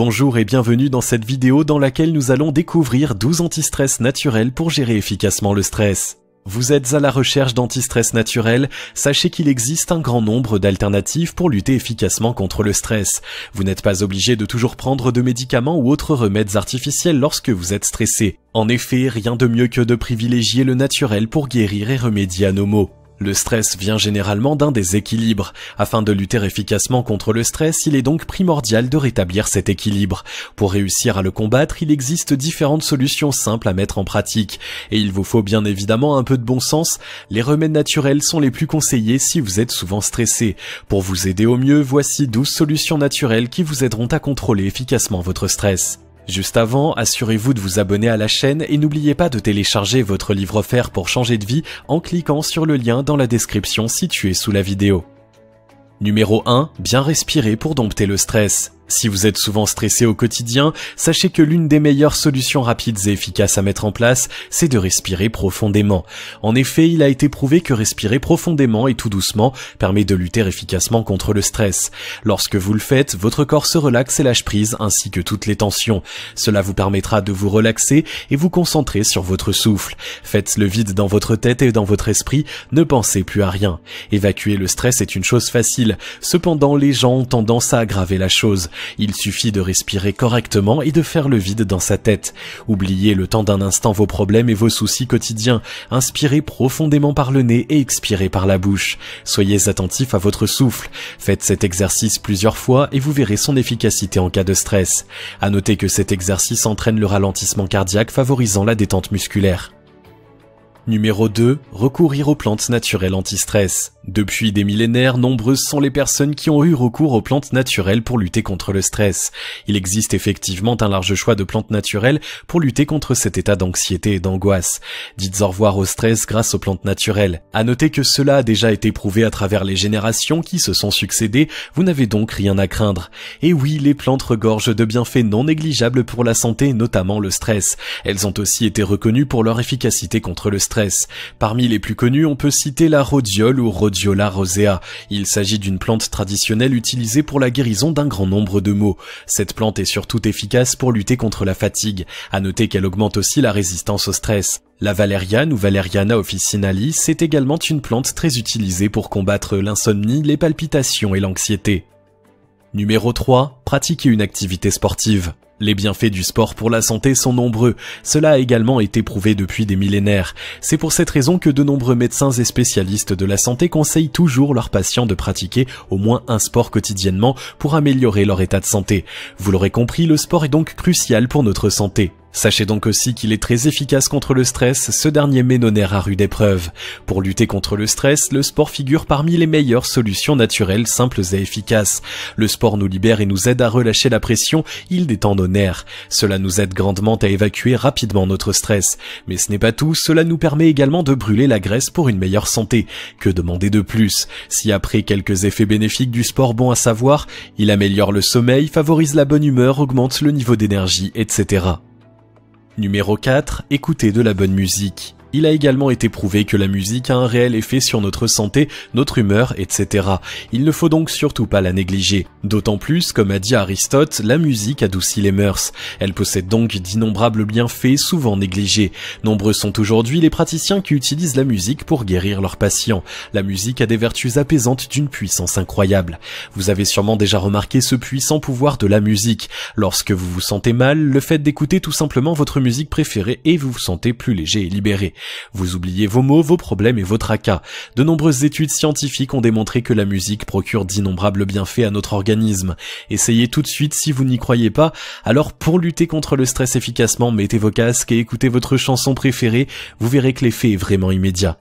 Bonjour et bienvenue dans cette vidéo dans laquelle nous allons découvrir 12 antistress naturels pour gérer efficacement le stress. Vous êtes à la recherche d'antistress naturels, sachez qu'il existe un grand nombre d'alternatives pour lutter efficacement contre le stress. Vous n'êtes pas obligé de toujours prendre de médicaments ou autres remèdes artificiels lorsque vous êtes stressé. En effet, rien de mieux que de privilégier le naturel pour guérir et remédier à nos maux. Le stress vient généralement d'un déséquilibre. Afin de lutter efficacement contre le stress, il est donc primordial de rétablir cet équilibre. Pour réussir à le combattre, il existe différentes solutions simples à mettre en pratique. Et il vous faut bien évidemment un peu de bon sens. Les remèdes naturels sont les plus conseillés si vous êtes souvent stressé. Pour vous aider au mieux, voici 12 solutions naturelles qui vous aideront à contrôler efficacement votre stress. Juste avant, assurez-vous de vous abonner à la chaîne et n'oubliez pas de télécharger votre livre offert pour changer de vie en cliquant sur le lien dans la description situé sous la vidéo. Numéro 1. Bien respirer pour dompter le stress. Si vous êtes souvent stressé au quotidien, sachez que l'une des meilleures solutions rapides et efficaces à mettre en place, c'est de respirer profondément. En effet, il a été prouvé que respirer profondément et tout doucement permet de lutter efficacement contre le stress. Lorsque vous le faites, votre corps se relaxe et lâche prise ainsi que toutes les tensions. Cela vous permettra de vous relaxer et vous concentrer sur votre souffle. Faites le vide dans votre tête et dans votre esprit, ne pensez plus à rien. Évacuer le stress est une chose facile. Cependant, les gens ont tendance à aggraver la chose. Il suffit de respirer correctement et de faire le vide dans sa tête. Oubliez le temps d'un instant vos problèmes et vos soucis quotidiens. Inspirez profondément par le nez et expirez par la bouche. Soyez attentif à votre souffle. Faites cet exercice plusieurs fois et vous verrez son efficacité en cas de stress. À noter que cet exercice entraîne le ralentissement cardiaque favorisant la détente musculaire. Numéro 2. Recourir aux plantes naturelles anti-stress. Depuis des millénaires, nombreuses sont les personnes qui ont eu recours aux plantes naturelles pour lutter contre le stress. Il existe effectivement un large choix de plantes naturelles pour lutter contre cet état d'anxiété et d'angoisse. Dites au revoir au stress grâce aux plantes naturelles. À noter que cela a déjà été prouvé à travers les générations qui se sont succédées, vous n'avez donc rien à craindre. Et oui, les plantes regorgent de bienfaits non négligeables pour la santé, notamment le stress. Elles ont aussi été reconnues pour leur efficacité contre le stress. Parmi les plus connus, on peut citer la rhodiole ou Rhodiola rosea. Il s'agit d'une plante traditionnelle utilisée pour la guérison d'un grand nombre de maux. Cette plante est surtout efficace pour lutter contre la fatigue. À noter qu'elle augmente aussi la résistance au stress. La valériane ou Valeriana officinalis est également une plante très utilisée pour combattre l'insomnie, les palpitations et l'anxiété. Numéro 3. Pratiquer une activité sportive. Les bienfaits du sport pour la santé sont nombreux. Cela a également été prouvé depuis des millénaires. C'est pour cette raison que de nombreux médecins et spécialistes de la santé conseillent toujours leurs patients de pratiquer au moins un sport quotidiennement pour améliorer leur état de santé. Vous l'aurez compris, le sport est donc crucial pour notre santé. Sachez donc aussi qu'il est très efficace contre le stress, ce dernier met nos nerfs à rude épreuve. Pour lutter contre le stress, le sport figure parmi les meilleures solutions naturelles, simples et efficaces. Le sport nous libère et nous aide à relâcher la pression, il détend nos nerfs. Cela nous aide grandement à évacuer rapidement notre stress. Mais ce n'est pas tout, cela nous permet également de brûler la graisse pour une meilleure santé. Que demander de plus? Si après quelques effets bénéfiques du sport bon à savoir, il améliore le sommeil, favorise la bonne humeur, augmente le niveau d'énergie, etc. Numéro 4. Écouter de la bonne musique. Il a également été prouvé que la musique a un réel effet sur notre santé, notre humeur, etc. Il ne faut donc surtout pas la négliger. D'autant plus, comme a dit Aristote, la musique adoucit les mœurs. Elle possède donc d'innombrables bienfaits souvent négligés. Nombreux sont aujourd'hui les praticiens qui utilisent la musique pour guérir leurs patients. La musique a des vertus apaisantes d'une puissance incroyable. Vous avez sûrement déjà remarqué ce puissant pouvoir de la musique. Lorsque vous vous sentez mal, le fait d'écouter tout simplement votre musique préférée et vous vous sentez plus léger et libéré. Vous oubliez vos maux, vos problèmes et vos tracas. De nombreuses études scientifiques ont démontré que la musique procure d'innombrables bienfaits à notre organisme. Essayez tout de suite si vous n'y croyez pas. Alors pour lutter contre le stress efficacement, mettez vos casques et écoutez votre chanson préférée. Vous verrez que l'effet est vraiment immédiat.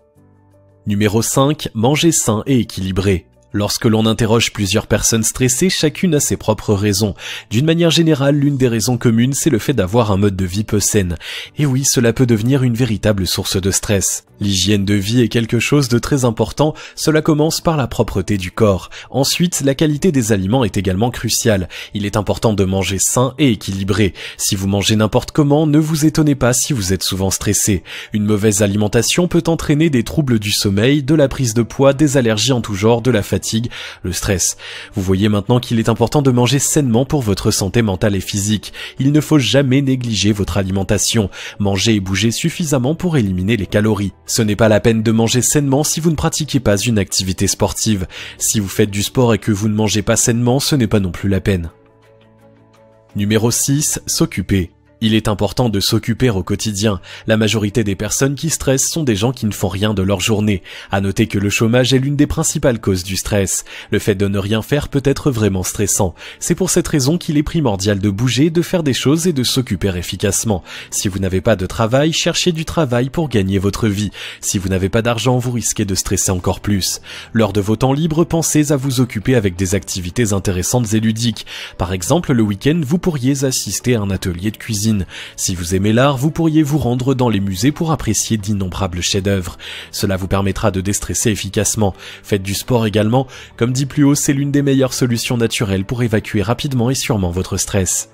Numéro 5. Manger sain et équilibré. Lorsque l'on interroge plusieurs personnes stressées, chacune a ses propres raisons. D'une manière générale, l'une des raisons communes, c'est le fait d'avoir un mode de vie peu sain. Et oui, cela peut devenir une véritable source de stress. L'hygiène de vie est quelque chose de très important, cela commence par la propreté du corps. Ensuite, la qualité des aliments est également cruciale. Il est important de manger sain et équilibré. Si vous mangez n'importe comment, ne vous étonnez pas si vous êtes souvent stressé. Une mauvaise alimentation peut entraîner des troubles du sommeil, de la prise de poids, des allergies en tout genre, de la fatigue fatigue, le stress. Vous voyez maintenant qu'il est important de manger sainement pour votre santé mentale et physique. Il ne faut jamais négliger votre alimentation. Mangez et bougez suffisamment pour éliminer les calories. Ce n'est pas la peine de manger sainement si vous ne pratiquez pas une activité sportive. Si vous faites du sport et que vous ne mangez pas sainement, ce n'est pas non plus la peine. Numéro 6. S'occuper. Il est important de s'occuper au quotidien. La majorité des personnes qui stressent sont des gens qui ne font rien de leur journée. À noter que le chômage est l'une des principales causes du stress. Le fait de ne rien faire peut être vraiment stressant. C'est pour cette raison qu'il est primordial de bouger, de faire des choses et de s'occuper efficacement. Si vous n'avez pas de travail, cherchez du travail pour gagner votre vie. Si vous n'avez pas d'argent, vous risquez de stresser encore plus. Lors de vos temps libres, pensez à vous occuper avec des activités intéressantes et ludiques. Par exemple, le week-end, vous pourriez assister à un atelier de cuisine. Si vous aimez l'art, vous pourriez vous rendre dans les musées pour apprécier d'innombrables chefs-d'œuvre. Cela vous permettra de déstresser efficacement. Faites du sport également. Comme dit plus haut, c'est l'une des meilleures solutions naturelles pour évacuer rapidement et sûrement votre stress.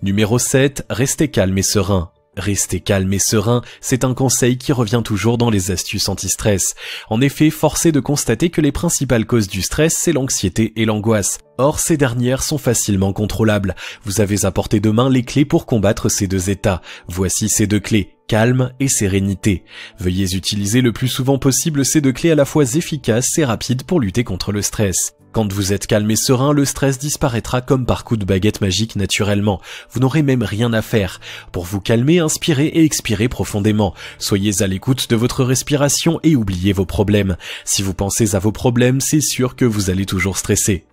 Numéro 7. Restez calme et serein. Rester calme et serein, c'est un conseil qui revient toujours dans les astuces anti-stress. En effet, force est de constater que les principales causes du stress, c'est l'anxiété et l'angoisse. Or, ces dernières sont facilement contrôlables. Vous avez à portée de main les clés pour combattre ces deux états. Voici ces deux clés. Calme et sérénité. Veuillez utiliser le plus souvent possible ces deux clés à la fois efficaces et rapides pour lutter contre le stress. Quand vous êtes calme et serein, le stress disparaîtra comme par coup de baguette magique naturellement. Vous n'aurez même rien à faire. Pour vous calmer, inspirez et expirez profondément. Soyez à l'écoute de votre respiration et oubliez vos problèmes. Si vous pensez à vos problèmes, c'est sûr que vous allez toujours stresser.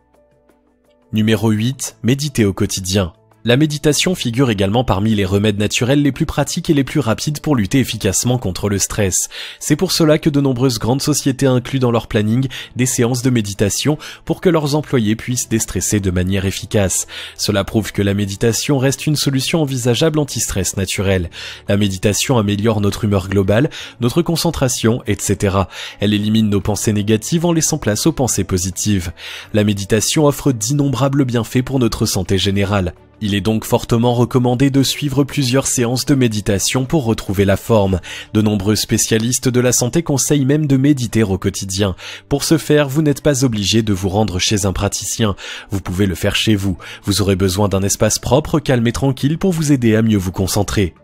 Numéro 8. Méditez au quotidien. La méditation figure également parmi les remèdes naturels les plus pratiques et les plus rapides pour lutter efficacement contre le stress. C'est pour cela que de nombreuses grandes sociétés incluent dans leur planning des séances de méditation pour que leurs employés puissent déstresser de manière efficace. Cela prouve que la méditation reste une solution envisageable anti-stress naturel. La méditation améliore notre humeur globale, notre concentration, etc. Elle élimine nos pensées négatives en laissant place aux pensées positives. La méditation offre d'innombrables bienfaits pour notre santé générale. Il est donc fortement recommandé de suivre plusieurs séances de méditation pour retrouver la forme. De nombreux spécialistes de la santé conseillent même de méditer au quotidien. Pour ce faire, vous n'êtes pas obligé de vous rendre chez un praticien. Vous pouvez le faire chez vous. Vous aurez besoin d'un espace propre, calme et tranquille pour vous aider à mieux vous concentrer.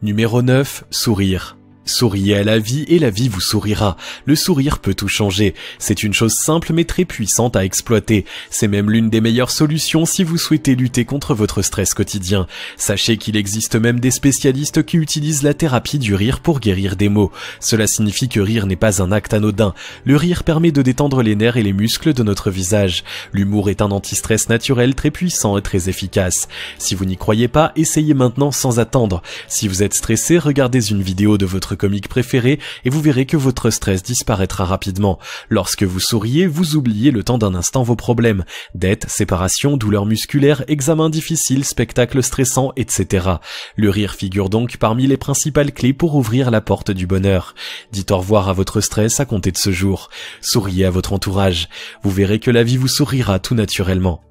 Numéro 9. Sourire. Souriez à la vie et la vie vous sourira. Le sourire peut tout changer. C'est une chose simple mais très puissante à exploiter. C'est même l'une des meilleures solutions si vous souhaitez lutter contre votre stress quotidien. Sachez qu'il existe même des spécialistes qui utilisent la thérapie du rire pour guérir des maux. Cela signifie que rire n'est pas un acte anodin. Le rire permet de détendre les nerfs et les muscles de notre visage. L'humour est un anti-stress naturel très puissant et très efficace. Si vous n'y croyez pas, essayez maintenant sans attendre. Si vous êtes stressé, regardez une vidéo de votre comique préféré et vous verrez que votre stress disparaîtra rapidement. Lorsque vous souriez, vous oubliez le temps d'un instant vos problèmes. Dettes, séparations, douleurs musculaires, examens difficiles, spectacles stressants, etc. Le rire figure donc parmi les principales clés pour ouvrir la porte du bonheur. Dites au revoir à votre stress à compter de ce jour. Souriez à votre entourage. Vous verrez que la vie vous sourira tout naturellement.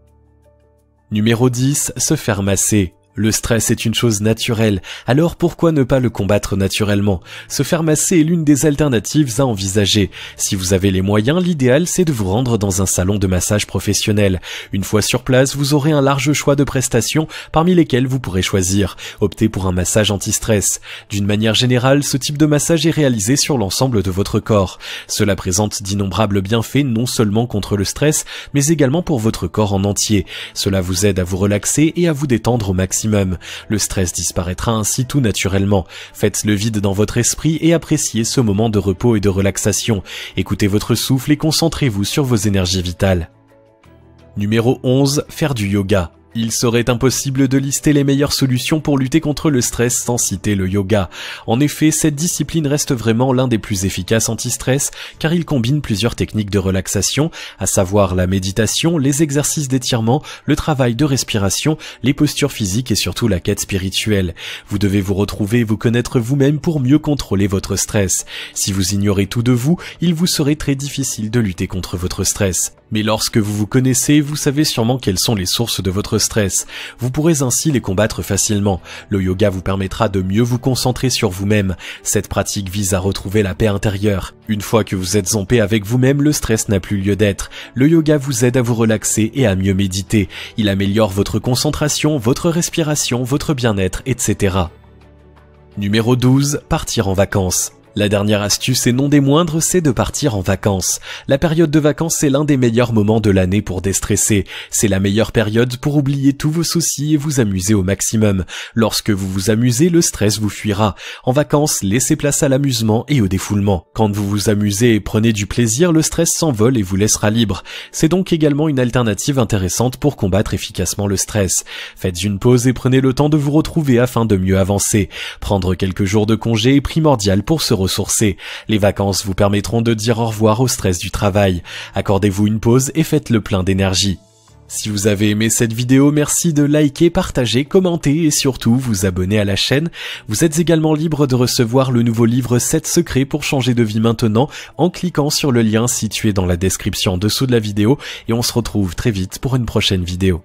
Numéro 10. Se faire masser. Le stress est une chose naturelle, alors pourquoi ne pas le combattre naturellement? Se faire masser est l'une des alternatives à envisager. Si vous avez les moyens, l'idéal c'est de vous rendre dans un salon de massage professionnel. Une fois sur place, vous aurez un large choix de prestations parmi lesquelles vous pourrez choisir. Optez pour un massage anti-stress. D'une manière générale, ce type de massage est réalisé sur l'ensemble de votre corps. Cela présente d'innombrables bienfaits non seulement contre le stress, mais également pour votre corps en entier. Cela vous aide à vous relaxer et à vous détendre au maximum. Le stress disparaîtra ainsi tout naturellement. Faites le vide dans votre esprit et appréciez ce moment de repos et de relaxation. Écoutez votre souffle et concentrez-vous sur vos énergies vitales. Numéro 11. Faire du yoga. Il serait impossible de lister les meilleures solutions pour lutter contre le stress sans citer le yoga. En effet, cette discipline reste vraiment l'un des plus efficaces anti-stress car il combine plusieurs techniques de relaxation, à savoir la méditation, les exercices d'étirement, le travail de respiration, les postures physiques et surtout la quête spirituelle. Vous devez vous retrouver et vous connaître vous-même pour mieux contrôler votre stress. Si vous ignorez tout de vous, il vous serait très difficile de lutter contre votre stress. Mais lorsque vous vous connaissez, vous savez sûrement quelles sont les sources de votre stress. Vous pourrez ainsi les combattre facilement. Le yoga vous permettra de mieux vous concentrer sur vous-même. Cette pratique vise à retrouver la paix intérieure. Une fois que vous êtes en paix avec vous-même, le stress n'a plus lieu d'être. Le yoga vous aide à vous relaxer et à mieux méditer. Il améliore votre concentration, votre respiration, votre bien-être, etc. Numéro 12. Partir en vacances. La dernière astuce et non des moindres, c'est de partir en vacances. La période de vacances est l'un des meilleurs moments de l'année pour déstresser. C'est la meilleure période pour oublier tous vos soucis et vous amuser au maximum. Lorsque vous vous amusez, le stress vous fuira. En vacances, laissez place à l'amusement et au défoulement. Quand vous vous amusez et prenez du plaisir, le stress s'envole et vous laissera libre. C'est donc également une alternative intéressante pour combattre efficacement le stress. Faites une pause et prenez le temps de vous retrouver afin de mieux avancer. Prendre quelques jours de congé est primordial pour se ressourcer. Les vacances vous permettront de dire au revoir au stress du travail. Accordez-vous une pause et faites le plein d'énergie. Si vous avez aimé cette vidéo, merci de liker, partager, commenter et surtout vous abonner à la chaîne. Vous êtes également libre de recevoir le nouveau livre 7 secrets pour changer de vie maintenant en cliquant sur le lien situé dans la description en dessous de la vidéo et on se retrouve très vite pour une prochaine vidéo.